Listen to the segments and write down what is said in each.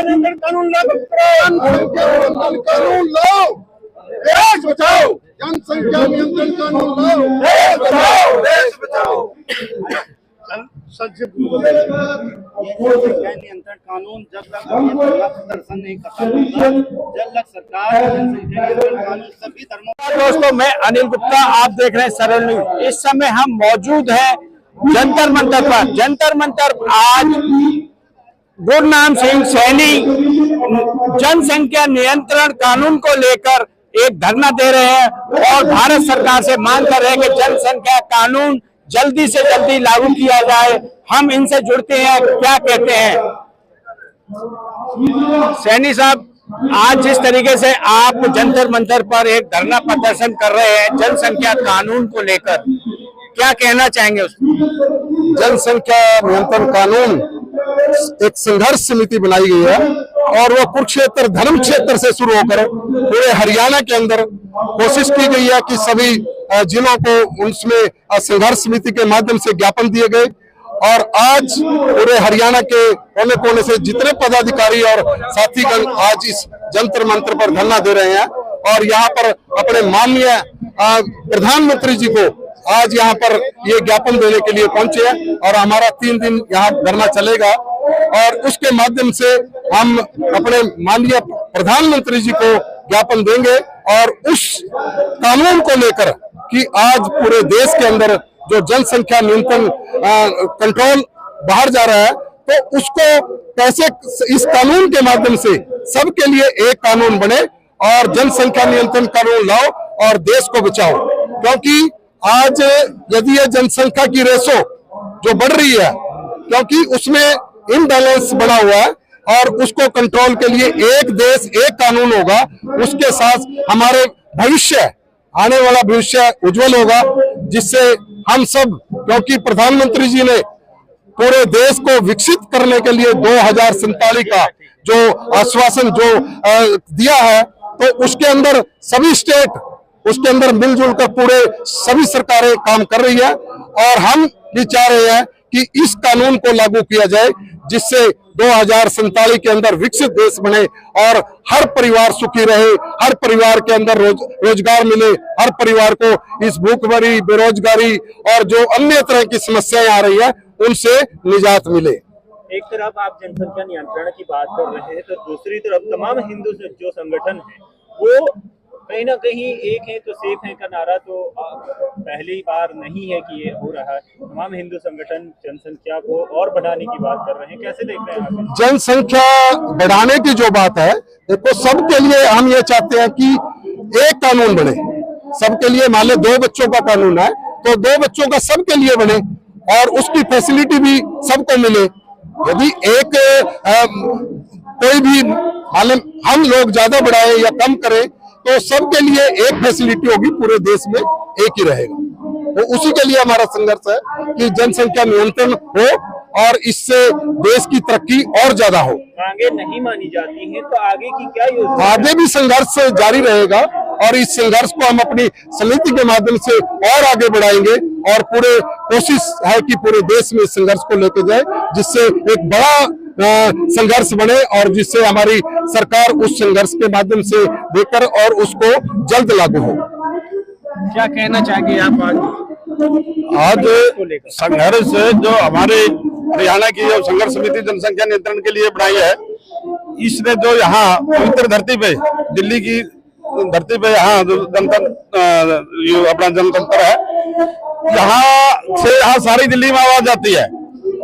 नियंत्रण कानून लागू करो, कानून लाओ, देश बचाओ, जनसंख्या नियंत्रण कानून लाओ, देश बचाओ, देश बचाओ। नियंत्रण कानून जब तक प्रदर्शन नहीं करता, जब तक सरकार जनसंख्या नियंत्रण कानून सभी धर्मों। दोस्तों, मैं अनिल गुप्ता, आप देख रहे हैं सरल न्यूज। इस समय हम मौजूद हैं जंतर मंतर पर। जंतर मंतर आज गुरनाम सिंह सैनी जनसंख्या नियंत्रण कानून को लेकर एक धरना दे रहे हैं और भारत सरकार से मांग कर रहे हैं कि जनसंख्या कानून जल्दी से जल्दी लागू किया जाए। हम इनसे जुड़ते हैं, क्या कहते हैं। सैनी साहब, आज जिस तरीके से आप जंतर मंतर पर एक धरना प्रदर्शन कर रहे हैं जनसंख्या कानून को लेकर, क्या कहना चाहेंगे उसमें? जनसंख्या नियंत्रण कानून एक संघर्ष समिति बनाई गई है और वो कुरुक्षेत्र धर्म क्षेत्र से शुरू होकर पूरे हरियाणा के अंदर कोशिश की गई है कि सभी जिलों को उसमें संघर्ष समिति के माध्यम से ज्ञापन दिए गए और आज पूरे हरियाणा के कोने कोने से जितने पदाधिकारी और साथीगण आज इस जंतर मंतर पर धरना दे रहे हैं और यहाँ पर अपने माननीय प्रधानमंत्री जी को आज यहाँ पर ये ज्ञापन देने के लिए पहुंचे हैं और हमारा 3 दिन यहाँ धरना चलेगा और उसके माध्यम से हम अपने माननीय प्रधानमंत्री जी को ज्ञापन देंगे और उस कानून को लेकर कि आज पूरे देश के अंदर जो जनसंख्या नियंत्रण कंट्रोल बाहर जा रहा है तो उसको कैसे इस कानून के माध्यम से सबके लिए एक कानून बने और जनसंख्या नियंत्रण कानून लाओ और देश को बचाओ। क्योंकि आज यदि ये जनसंख्या की रेशो जो बढ़ रही है क्योंकि उसमें इम्बैलेंस बना हुआ है और उसको कंट्रोल के लिए एक देश एक कानून होगा, उसके साथ हमारे भविष्य आने वाला भविष्य उज्जवल होगा जिससे हम सब, क्योंकि प्रधानमंत्री जी ने पूरे देश को विकसित करने के लिए 2047 का जो आश्वासन जो दिया है तो उसके अंदर सभी स्टेट उसके अंदर मिलजुल कर पूरे सभी सरकारें काम कर रही है और हम भी चाह रहे हैं कि इस कानून को लागू किया जाए जिससे 2047 के अंदर विकसित देश बने और हर परिवार सुखी रहे, हर परिवार के अंदर रोजगार मिले, हर परिवार को इस भूखमरी, बेरोजगारी और जो अन्य तरह की समस्याएं आ रही है उनसे निजात मिले। एक तरफ आप जनसंख्या नियंत्रण की बात कर रहे हैं तो दूसरी तरफ तमाम हिंदू जो संगठन है वो कहीं ना कहीं एक है तो सेफ है का नारा तो पहली बार नहीं है कि ये हो रहा है। तमाम हिंदू संगठन जनसंख्या को और बढ़ाने की बात कर रहे हैं, कैसे देख रहे हैं आप? जनसंख्या बढ़ाने की जो बात है, देखो सबके लिए हम ये चाहते हैं कि एक कानून बने सबके लिए। मान लो 2 बच्चों का कानून है तो 2 बच्चों का सबके लिए बने और उसकी फैसिलिटी भी सबको मिले। यदि एक कोई भी मालूम हम लोग ज्यादा बढ़ाए या कम करें तो सबके लिए एक फैसिलिटी होगी, पूरे देश में एक ही रहेगा। तो उसी के लिए हमारा संघर्ष है कि जनसंख्या नियंत्रण हो और इससे देश की तरक्की और ज्यादा हो। आगे नहीं मानी जाती है तो आगे की क्या योजना? आगे भी संघर्ष जारी रहेगा और इस संघर्ष को हम अपनी समिति के माध्यम से और आगे बढ़ाएंगे और पूरे कोशिश है कि पूरे देश में इस संघर्ष को लेके जाए जिससे एक बड़ा संघर्ष बने और जिससे हमारी सरकार उस संघर्ष के माध्यम से देकर और उसको जल्द लागू हो। क्या कहना चाहेंगे आप? आज संघर्ष जो हमारे हरियाणा की जो संघर्ष समिति जनसंख्या नियंत्रण के लिए बनाई है, इसने जो यहाँ पवित्र धरती पे दिल्ली की धरती पे यहाँ अपना जनतंत्र है, यहाँ सारी दिल्ली में आवाज आती है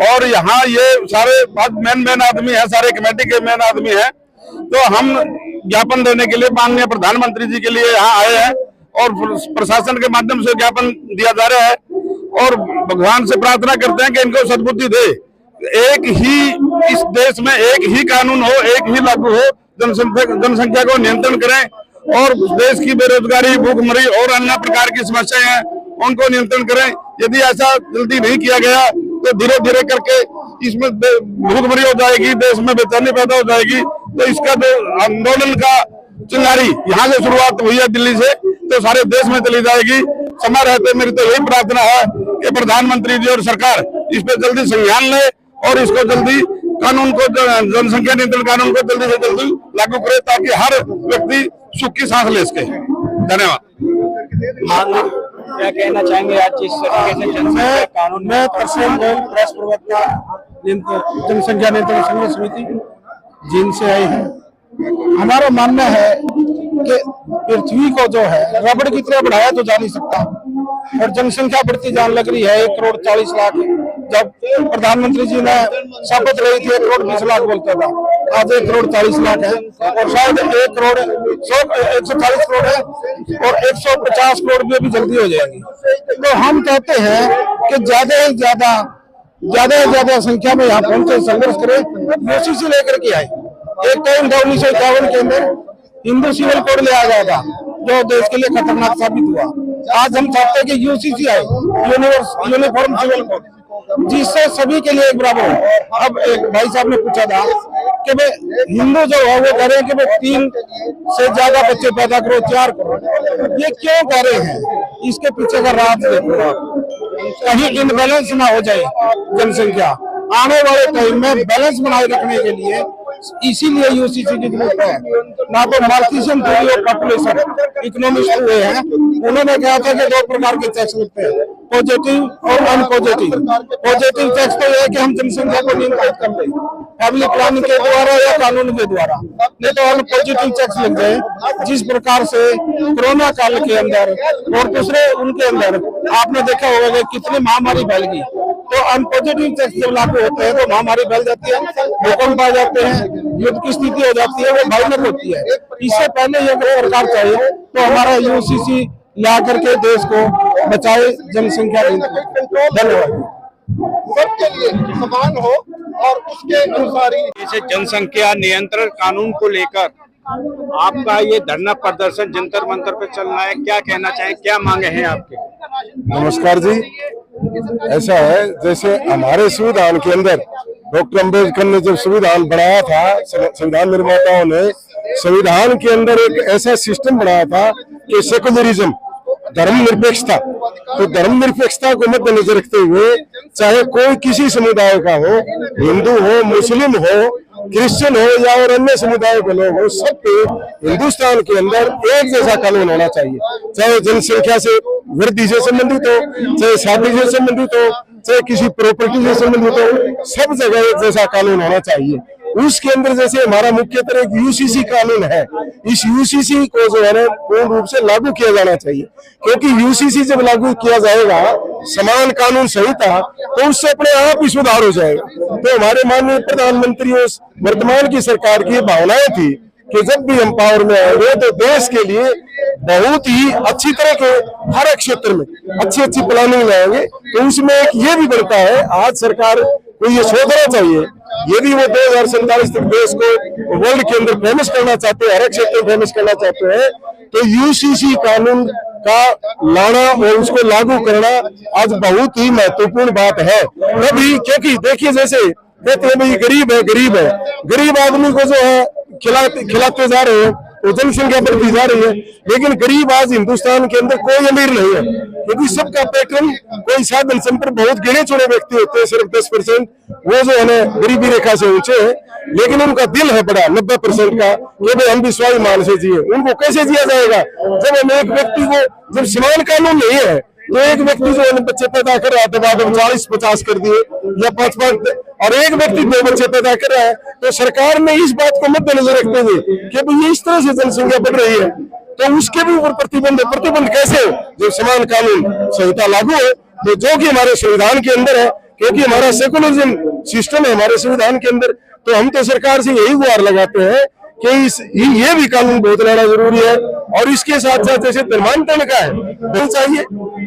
और यहाँ ये सारे मेन आदमी है, सारे कमेटी के मेन आदमी है। तो हम ज्ञापन देने के लिए माननीय प्रधानमंत्री जी के लिए यहाँ आए हैं और प्रशासन के माध्यम से ज्ञापन दिया जा रहा है और भगवान से प्रार्थना करते हैं कि इनको सद्बुद्धि दे। एक ही इस देश में एक ही कानून हो, एक ही लागू हो, जनसंख्या को नियंत्रण करें और देश की बेरोजगारी, भूखमरी और अन्य प्रकार की समस्याएं हैं उनको नियंत्रण करें। यदि ऐसा जल्दी नहीं किया गया तो धीरे धीरे करके इसमें भूखमरी हो जाएगी, देश में बेचैनी पैदा हो जाएगी। तो इसका जो आंदोलन का चिंगारी यहाँ से शुरुआत हुई है दिल्ली से, तो सारे देश में चली जाएगी। समय रहते मेरी तो यही प्रार्थना है कि प्रधानमंत्री जी और सरकार इस पे जल्दी संज्ञान ले और इसको जल्दी कानून को, जनसंख्या नियंत्रण कानून को जल्दी से जल्दी लागू करे ताकि हर व्यक्ति सुख की सांस ले सके। धन्यवाद। क्या कहना चाहेंगे आज जिस तरीके से जनसंख्या कानून? मैं तरसेम गोयल, प्रेस प्रवक्ता जनसंख्या नियंत्रण संघर्ष समिति जींद से आए हैं। हमारा मानना है कि पृथ्वी को जो है रबड़ की तरह बढ़ाया तो जा नहीं सकता, और जनसंख्या बढ़ती जान लग रही है। 1,40,00,000 जब प्रधानमंत्री जी ने शपथ ली थी 1,20,00,000 बोलता था, आज 1,40,00,000 है, और शायद 1,140 करोड़ है, और 150 करोड़ भी अभी जल्दी हो जाएगी। तो हम कहते हैं कि ज्यादा से ज्यादा संख्या में यहाँ पहुंचे, संघर्ष करें, यूसीसी लेकर के आए। एक टाइम था 1951 के अंदर हिंदू सिविल कोड ले आ गया था, जो देश के लिए खतरनाक साबित हुआ। आज हम चाहते हैं कि यूसीसी आए, यूनिफॉर्म सिविल कोड, जिससे सभी के लिए एक बराबर हो। अब एक भाई साहब ने पूछा था कि भाई हिंदू जो है वो कह रहे हैं कि भाई 3 से ज्यादा बच्चे पैदा करो, 4 करो। ये क्यों कह रहे हैं? इसके पीछे का राज देखो आप, कहीं इनबैलेंस ना हो जाए जनसंख्या। आने वाले टाइम में बैलेंस बनाए रखने के लिए इसीलिए यूसीसी की जरूरत है। ना तो Marxian theory of population economist हुए हैं, उन्होंने कहा था कि 2 प्रकार के टैक्स लगते हैं, पॉजिटिव और अनपॉजिटिव। पॉजिटिव टैक्स तो यह है कि हम जनसंख्या को नियंत्रित कर लें फैमिली प्लानिंग के द्वारा या कानून के द्वारा, नहीं तो अनपॉजिटिव टैक्स लग जाए। जिस प्रकार से कोरोना काल के अंदर और दूसरे उनके अंदर आपने देखा होगा कि कितनी महामारी फैल गई, तो अनपॉजिटिव टैक्स जब लागू होते हैं तो महामारी फैल जाती है, भूकंप आ जाते हैं, युद्ध की स्थिति हो जाती है, वो भयानक होती है। इससे पहले ये अगर सरकार चाहे तो हमारा यूसीसी ला करके देश को बचाए, जनसंख्या धन्यवाद। सबके लिए समान हो और उसके अनुसार ही जैसे जनसंख्या नियंत्रण कानून को लेकर आपका ये धरना प्रदर्शन जंतर मंतर पे चल रहा है, क्या कहना चाहें, क्या मांगे हैं आपके? नमस्कार जी। ऐसा है, जैसे हमारे संविधान के अंदर डॉक्टर अम्बेडकर ने जब संविधान बनाया था, संविधान निर्माताओं ने संविधान के अंदर एक ऐसा सिस्टम बनाया था कि सेकुलरिज्म, धर्मनिरपेक्षता। तो धर्मनिरपेक्षता को मद्देनजर रखते हुए चाहे कोई किसी समुदाय का हो, हिंदू हो, मुस्लिम हो, क्रिश्चियन हो या और अन्य समुदाय के लोग हो, सब पे हिंदुस्तान के अंदर एक जैसा कानून होना चाहिए। चाहे जनसंख्या से वृद्धि से संबंधित हो, चाहे शादी से संबंधित हो, चाहे किसी प्रॉपर्टी से संबंधित हो, सब जगह एक जैसा कानून होना चाहिए। उसके अंदर जैसे हमारा मुख्यतः एक यूसीसी कानून है, इस यूसीसी को जो है ना पूर्ण रूप से लागू किया जाना चाहिए, क्योंकि यूसीसी जब लागू किया जाएगा समान कानून संहिता, तो उससे अपने आप ही सुधार हो जाएगा। तो हमारे माननीय प्रधानमंत्री और वर्तमान की सरकार की भावनाएं थी कि जब भी हम पावर में आएंगे तो देश के लिए बहुत ही अच्छी तरह के हर एक क्षेत्र में अच्छी प्लानिंग लाएंगे। तो उसमें एक ये भी बनता है, आज सरकार को ये सोचना चाहिए, यदि वो 2047 तक देश को वर्ल्ड के अंदर फेमस करना चाहते हैं, हर एक क्षेत्र में फेमस करना चाहते हैं, तो यूसीसी कानून का लाना और उसको लागू करना आज बहुत ही महत्वपूर्ण बात है। तभी क्योंकि देखिए, जैसे कहते हैं भाई गरीब है, गरीब आदमी को जो है खिलाते जा रहे हैं, तो जनसंख्या बढ़ती जा रही है, लेकिन गरीब आज हिंदुस्तान के अंदर कोई अमीर नहीं है, क्योंकि सबका पैटर्न कोई साधन संपन्न बहुत गिने चुने व्यक्ति होते हैं, सिर्फ 10% वो जो है ना गरीबी रेखा से ऊंचे है, लेकिन उनका दिल है बड़ा 90% का, ये भी हम भी स्वाभिमान से जिए। उनको कैसे जिया जाएगा जब हम एक व्यक्ति को, जब समान कानून नहीं है, तो एक व्यक्ति जो है बच्चे पैदा कर रहा है तो बाद 40-50 कर दिए या 5-5, और एक व्यक्ति 2 बच्चे पैदा कर रहा है, तो सरकार ने इस बात को मद्देनजर रखते हुए कि भाई इस तरह से जनसंख्या बढ़ रही है, तो उसके भी ऊपर प्रतिबंध कैसे, जो समान कानून संहिता लागू है, तो जो कि हमारे संविधान के अंदर है, क्योंकि हमारा सेकुलरिज्म सिस्टम है हमारे संविधान के अंदर। तो हम तो सरकार से यही गुहार लगाते हैं कि ये भी कानून बहुत लाना जरूरी है, और इसके साथ साथ जैसे धर्मांतरण का है वो चाहिए।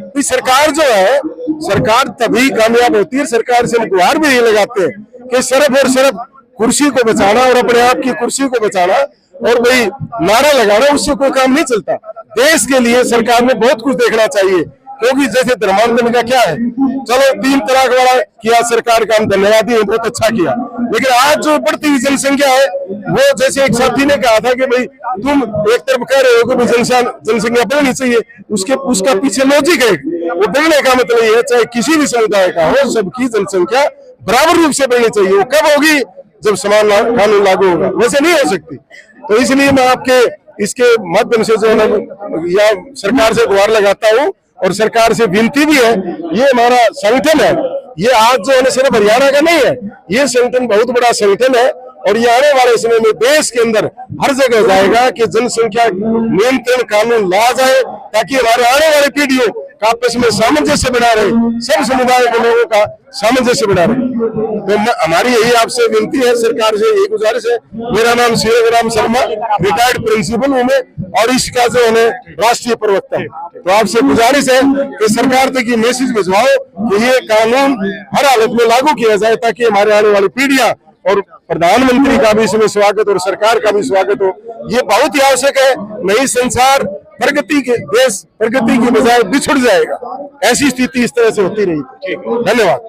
तो सरकार जो है, सरकार तभी कामयाब होती है, सरकार से हम गुहार भी यही लगाते हैं कि सिर्फ कुर्सी को बचाना और अपने आप की कुर्सी को बचाना और भाई नारा लगाना, उससे कोई काम नहीं चलता। देश के लिए सरकार ने बहुत कुछ देखना चाहिए, क्योंकि जैसे धर्मांतरण का क्या है, चलो 3 तलाक वाला किया सरकार का, हम धन्यवादी हैं, बहुत अच्छा किया, लेकिन आज जो बढ़ती हुई जनसंख्या है, वो जैसे एक साथी ने कहा था कि भाई तुम एक तरफ कह रहे हो कि जनसंख्या बढ़नी चाहिए, उसका पीछे लॉजिक है, वो बढ़ने का मतलब ये है चाहे किसी भी समुदाय का हो, सबकी जनसंख्या बराबर रूप से बढ़नी चाहिए। वो कब होगी जब समान कानून लागू होगा, वैसे नहीं हो सकती। तो इसलिए मैं आपके इसके माध्यम से जो है या सरकार से गुहार लगाता हूँ और सरकार से विनती भी है, ये हमारा संगठन है, ये आज जो है सिर्फ हरियाणा का नहीं है, ये संगठन बहुत बड़ा संगठन है और ये आने वाले समय में देश के अंदर हर जगह जाएगा कि जनसंख्या नियंत्रण कानून ला जाए, ताकि हमारे आने वाली पीढ़ियों का आपस में सामंजस्य बना रहे, सब समुदाय के लोगों का सामंजस्य बना रहे। तो हमारी यही आपसे विनती है, सरकार से यही गुजारिश है। मेरा नाम शिवराम शर्मा, रिटायर्ड प्रिंसिपल हूँ मैं और इसका जो है राष्ट्रीय प्रवक्ता। तो आपसे गुजारिश है कि सरकार तक ये मैसेज भिजवाओ कि ये कानून हर हालत में लागू किया जाए, ताकि हमारे आने वाली पीढ़ियां और प्रधानमंत्री का भी इसमें स्वागत और सरकार का भी स्वागत हो। ये बहुत ही आवश्यक है, नहीं संसार प्रगति के देश प्रगति की बजाय बिछुड़ जाएगा, ऐसी स्थिति इस तरह से होती रही। धन्यवाद।